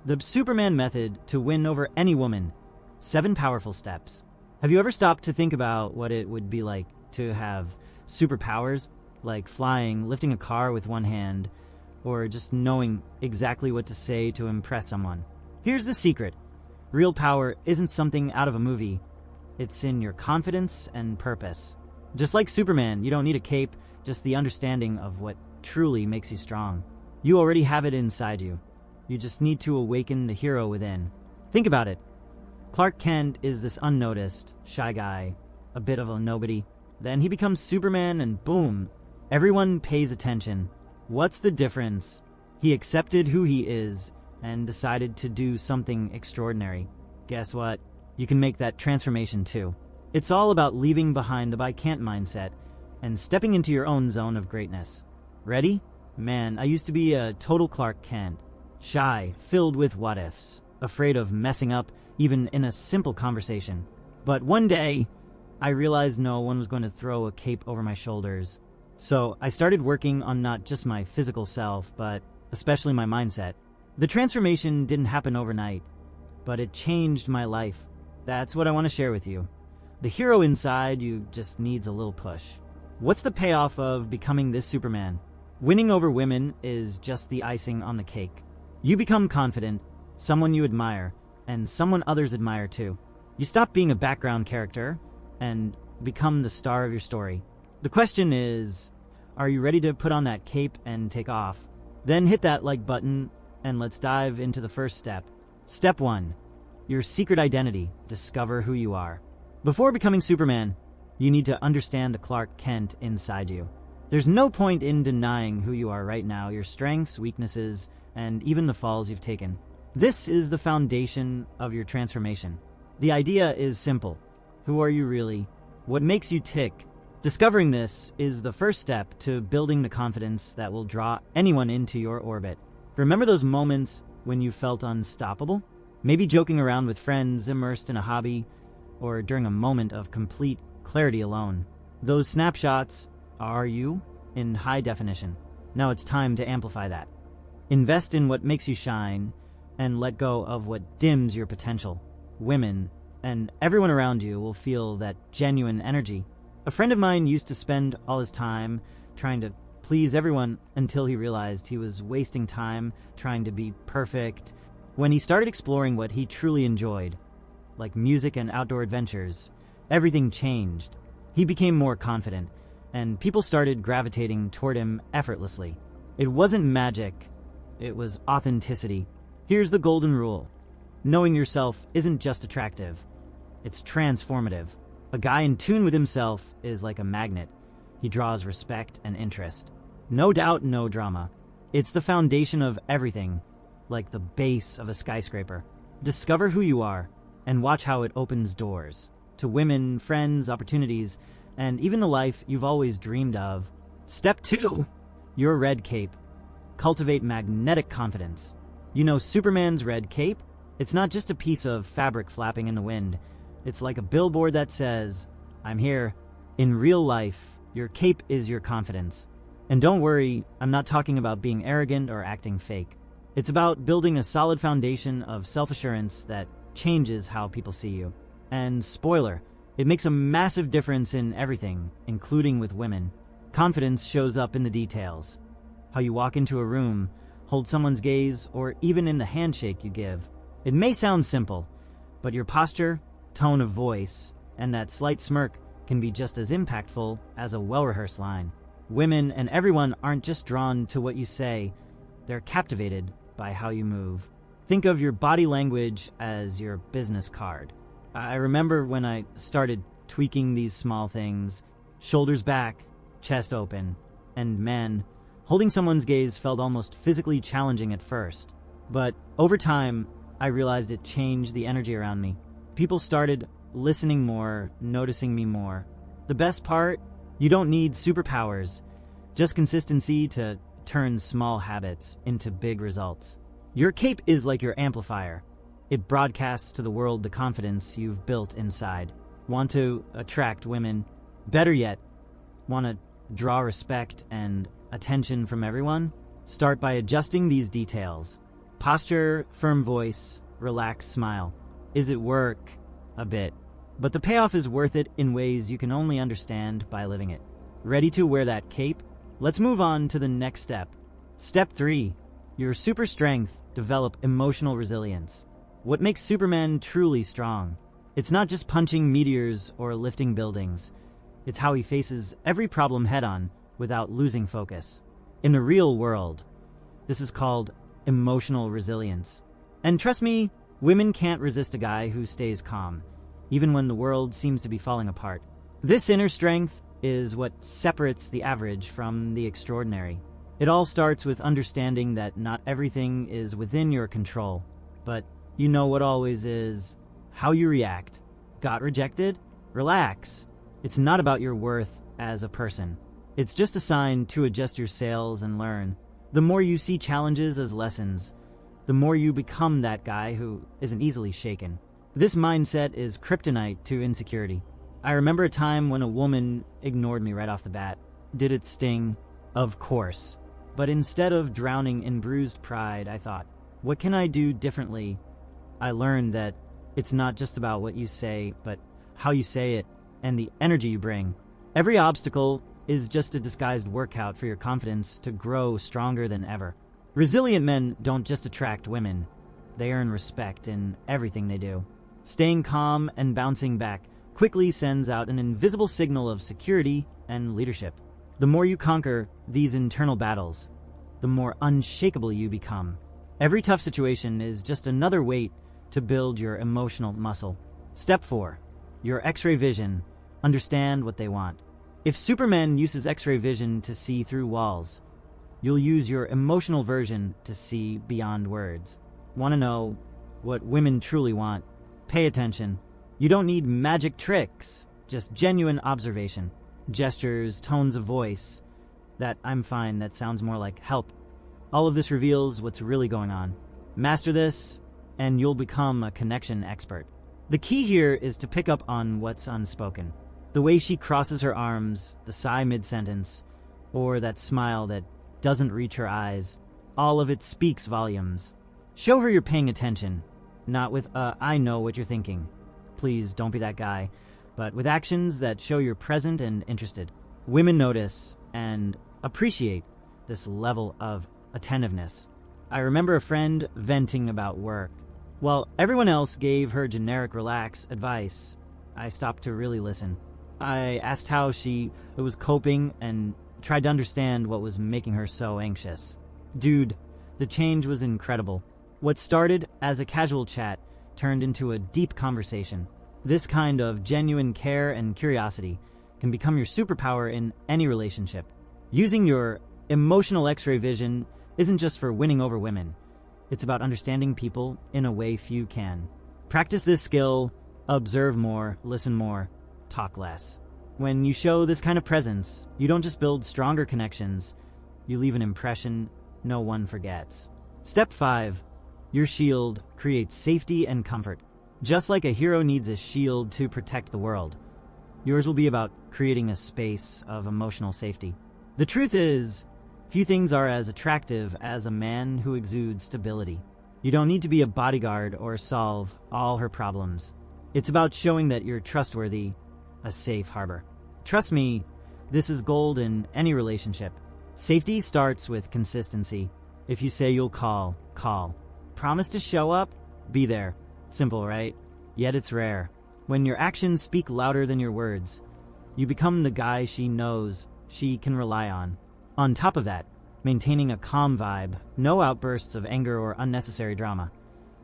The Superman method to win over any woman. 7 powerful steps. Have you ever stopped to think about what it would be like to have superpowers, like flying, lifting a car with one hand, or just knowing exactly what to say to impress someone? Here's the secret. Real power isn't something out of a movie. It's in your confidence and purpose. Just like Superman, you don't need a cape, just the understanding of what truly makes you strong. You already have it inside you. You just need to awaken the hero within. Think about it. Clark Kent is this unnoticed, shy guy, a bit of a nobody. Then he becomes Superman and boom, everyone pays attention. What's the difference? He accepted who he is and decided to do something extraordinary. Guess what? You can make that transformation too. It's all about leaving behind the I can't mindset and stepping into your own zone of greatness. Ready? Man, I used to be a total Clark Kent. Shy, filled with what-ifs, afraid of messing up even in a simple conversation. But one day, I realized no one was going to throw a cape over my shoulders. So I started working on not just my physical self, but especially my mindset. The transformation didn't happen overnight, but it changed my life. That's what I want to share with you. The hero inside you just needs a little push. What's the payoff of becoming this Superman? Winning over women is just the icing on the cake. You become confident, someone you admire, and someone others admire too. You stop being a background character and become the star of your story. The question is, are you ready to put on that cape and take off? Then hit that like button and let's dive into the first step. Step 1. Your secret identity. Discover who you are. Before becoming Superman, you need to understand the Clark Kent inside you. There's no point in denying who you are right now, your strengths, weaknesses, and even the falls you've taken. This is the foundation of your transformation. The idea is simple. Who are you really? What makes you tick? Discovering this is the first step to building the confidence that will draw anyone into your orbit. Remember those moments when you felt unstoppable? Maybe joking around with friends, immersed in a hobby, or during a moment of complete clarity alone. Those snapshots are you in high definition. Now it's time to amplify that. Invest in what makes you shine and let go of what dims your potential. Women and everyone around you will feel that genuine energy. A friend of mine used to spend all his time trying to please everyone until he realized he was wasting time trying to be perfect. When he started exploring what he truly enjoyed, like music and outdoor adventures, everything changed. He became more confident, and people started gravitating toward him effortlessly. It wasn't magic, it was authenticity. Here's the golden rule. Knowing yourself isn't just attractive, it's transformative. A guy in tune with himself is like a magnet. He draws respect and interest. No doubt, no drama. It's the foundation of everything, like the base of a skyscraper. Discover who you are, and watch how it opens doors to women, friends, opportunities, and even the life you've always dreamed of. Step 2. Your red cape. Cultivate magnetic confidence. You know Superman's red cape? It's not just a piece of fabric flapping in the wind. It's like a billboard that says, I'm here. In real life, your cape is your confidence. And don't worry, I'm not talking about being arrogant or acting fake. It's about building a solid foundation of self-assurance that changes how people see you. And spoiler, it makes a massive difference in everything, including with women. Confidence shows up in the details. How you walk into a room, hold someone's gaze, or even in the handshake you give. It may sound simple, but your posture, tone of voice, and that slight smirk can be just as impactful as a well-rehearsed line. Women and everyone aren't just drawn to what you say, they're captivated by how you move. Think of your body language as your business card. I remember when I started tweaking these small things, shoulders back, chest open, and man, holding someone's gaze felt almost physically challenging at first. But over time, I realized it changed the energy around me. People started listening more, noticing me more. The best part? You don't need superpowers, just consistency to turn small habits into big results. Your cape is like your amplifier. It broadcasts to the world the confidence you've built inside. Want to attract women? Better yet, want to draw respect and attention from everyone? Start by adjusting these details. Posture, firm voice, relaxed smile. Is it work? A bit. But the payoff is worth it in ways you can only understand by living it. Ready to wear that cape? Let's move on to the next step. Step 3. Your super strength. Develop emotional resilience. What makes Superman truly strong? It's not just punching meteors or lifting buildings. It's how he faces every problem head-on without losing focus. In the real world, this is called emotional resilience. And trust me, women can't resist a guy who stays calm, even when the world seems to be falling apart. This inner strength is what separates the average from the extraordinary. It all starts with understanding that not everything is within your control, but you know what always is: how you react. Got rejected? Relax. It's not about your worth as a person. It's just a sign to adjust your sails and learn. The more you see challenges as lessons, the more you become that guy who isn't easily shaken. This mindset is kryptonite to insecurity. I remember a time when a woman ignored me right off the bat. Did it sting? Of course. But instead of drowning in bruised pride, I thought, what can I do differently? I learned that it's not just about what you say, but how you say it and the energy you bring. Every obstacle is just a disguised workout for your confidence to grow stronger than ever. Resilient men don't just attract women. They earn respect in everything they do. Staying calm and bouncing back quickly sends out an invisible signal of security and leadership. The more you conquer these internal battles, the more unshakable you become. Every tough situation is just another weight to build your emotional muscle. Step 4. Your X-ray vision. Understand what they want. If Superman uses X-ray vision to see through walls, you'll use your emotional version to see beyond words. Want to know what women truly want? Pay attention. You don't need magic tricks, just genuine observation. Gestures, tones of voice. That "I'm fine" that sounds more like "help." All of this reveals what's really going on. Master this, and you'll become a connection expert. The key here is to pick up on what's unspoken. The way she crosses her arms, the sigh mid-sentence, or that smile that doesn't reach her eyes. All of it speaks volumes. Show her you're paying attention, not with "I know what you're thinking." Please don't be that guy, but with actions that show you're present and interested. Women notice and appreciate this level of attentiveness. I remember a friend venting about work. While everyone else gave her generic relax advice, I stopped to really listen. I asked how she was coping and tried to understand what was making her so anxious. Dude, the change was incredible. What started as a casual chat turned into a deep conversation. This kind of genuine care and curiosity can become your superpower in any relationship. Using your emotional X-ray vision isn't just for winning over women. It's about understanding people in a way few can. Practice this skill, observe more, listen more, talk less. When you show this kind of presence, you don't just build stronger connections, you leave an impression no one forgets. Step 5. Your shield creates safety and comfort. Just like a hero needs a shield to protect the world, yours will be about creating a space of emotional safety. The truth is, few things are as attractive as a man who exudes stability. You don't need to be a bodyguard or solve all her problems. It's about showing that you're trustworthy, a safe harbor. Trust me, this is gold in any relationship. Safety starts with consistency. If you say you'll call, call. Promise to show up, be there. Simple, right? Yet it's rare. When your actions speak louder than your words, you become the guy she knows she can rely on. On top of that, maintaining a calm vibe, no outbursts of anger or unnecessary drama,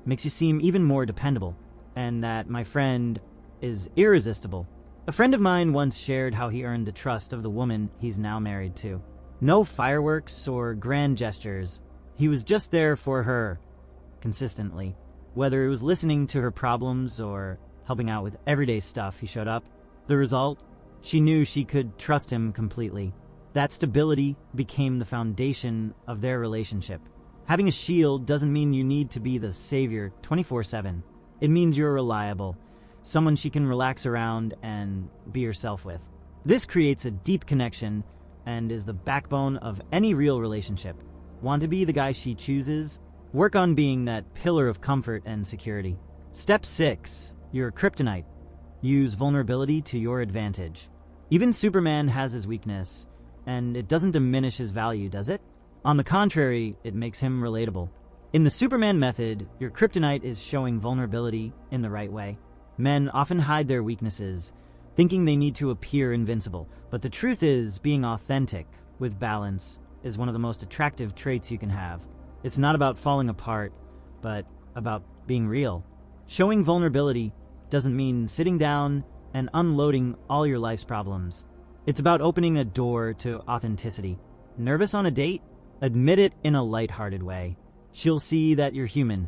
makes you seem even more dependable. And that, my friend, is irresistible. A friend of mine once shared how he earned the trust of the woman he's now married to. No fireworks or grand gestures. He was just there for her, consistently. Whether it was listening to her problems or helping out with everyday stuff, he showed up. The result? She knew she could trust him completely. That stability became the foundation of their relationship. Having a shield doesn't mean you need to be the savior 24/7. It means you're reliable, someone she can relax around and be herself with. This creates a deep connection and is the backbone of any real relationship. Want to be the guy she chooses? Work on being that pillar of comfort and security. Step 6. Your kryptonite. Use vulnerability to your advantage. Even Superman has his weakness, and it doesn't diminish his value, does it? On the contrary, it makes him relatable. In the Superman method, your kryptonite is showing vulnerability in the right way. Men often hide their weaknesses, thinking they need to appear invincible, but the truth is, being authentic with balance is one of the most attractive traits you can have. It's not about falling apart, but about being real. Showing vulnerability doesn't mean sitting down and unloading all your life's problems. It's about opening a door to authenticity. Nervous on a date? Admit it in a lighthearted way. She'll see that you're human,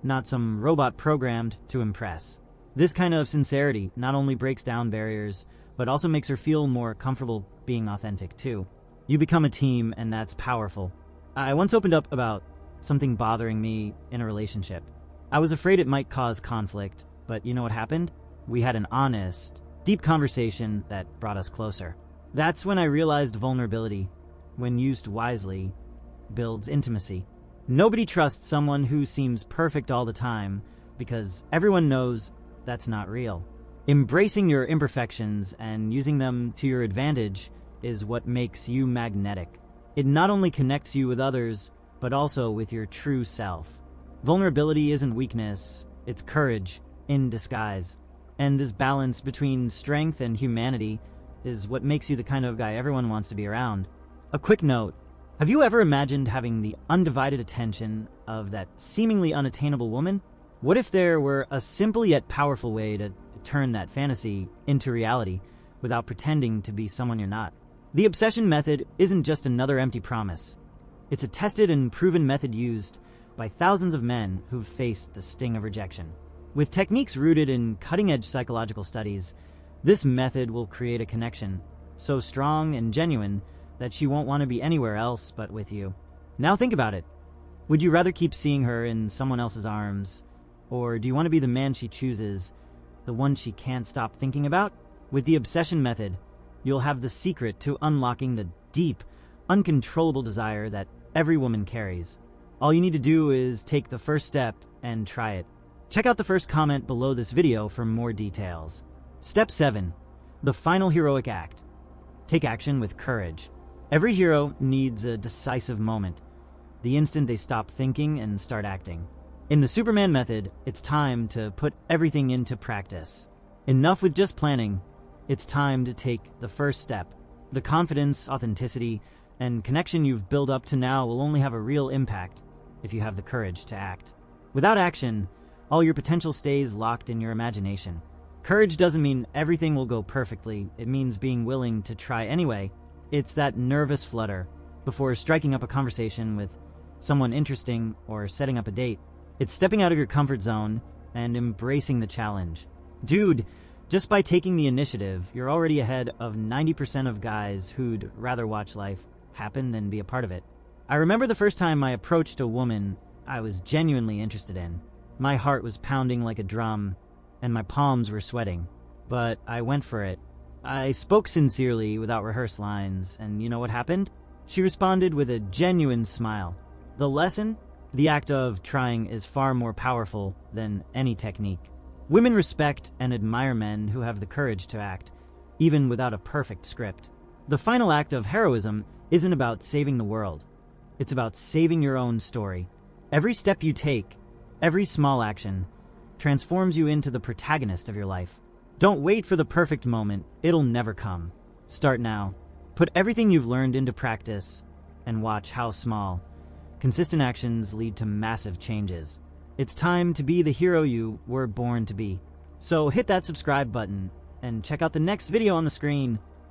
not some robot programmed to impress. This kind of sincerity not only breaks down barriers, but also makes her feel more comfortable being authentic too. You become a team, and that's powerful. I once opened up about something bothering me in a relationship. I was afraid it might cause conflict, but you know what happened? We had an honest, deep conversation that brought us closer. That's when I realized vulnerability, when used wisely, builds intimacy. Nobody trusts someone who seems perfect all the time, because everyone knows that's not real. Embracing your imperfections and using them to your advantage is what makes you magnetic. It not only connects you with others, but also with your true self. Vulnerability isn't weakness, it's courage in disguise. And this balance between strength and humanity is what makes you the kind of guy everyone wants to be around. A quick note, have you ever imagined having the undivided attention of that seemingly unattainable woman? What if there were a simple yet powerful way to turn that fantasy into reality without pretending to be someone you're not? The obsession method isn't just another empty promise. It's a tested and proven method used by thousands of men who've faced the sting of rejection. With techniques rooted in cutting-edge psychological studies, this method will create a connection so strong and genuine that she won't want to be anywhere else but with you. Now think about it. Would you rather keep seeing her in someone else's arms, or do you want to be the man she chooses, the one she can't stop thinking about? With the obsession method, you'll have the secret to unlocking the deep, uncontrollable desire that every woman carries. All you need to do is take the first step and try it. Check out the first comment below this video for more details. Step 7. The final heroic act. Take action with courage. Every hero needs a decisive moment, the instant they stop thinking and start acting. In the Superman method, it's time to put everything into practice. Enough with just planning. It's time to take the first step. The confidence, authenticity, and connection you've built up to now will only have a real impact if you have the courage to act. Without action, all your potential stays locked in your imagination. Courage doesn't mean everything will go perfectly. It means being willing to try anyway. It's that nervous flutter before striking up a conversation with someone interesting or setting up a date. It's stepping out of your comfort zone and embracing the challenge. Dude, just by taking the initiative, you're already ahead of 90% of guys who'd rather watch life happen than be a part of it. I remember the first time I approached a woman I was genuinely interested in. My heart was pounding like a drum, and my palms were sweating. But I went for it. I spoke sincerely without rehearsed lines, and you know what happened? She responded with a genuine smile. The lesson? The act of trying is far more powerful than any technique. Women respect and admire men who have the courage to act, even without a perfect script. The final act of heroism isn't about saving the world. It's about saving your own story. Every step you take, every small action, transforms you into the protagonist of your life. Don't wait for the perfect moment. It'll never come. Start now. Put everything you've learned into practice and watch how small, consistent actions lead to massive changes. It's time to be the hero you were born to be. So hit that subscribe button and check out the next video on the screen.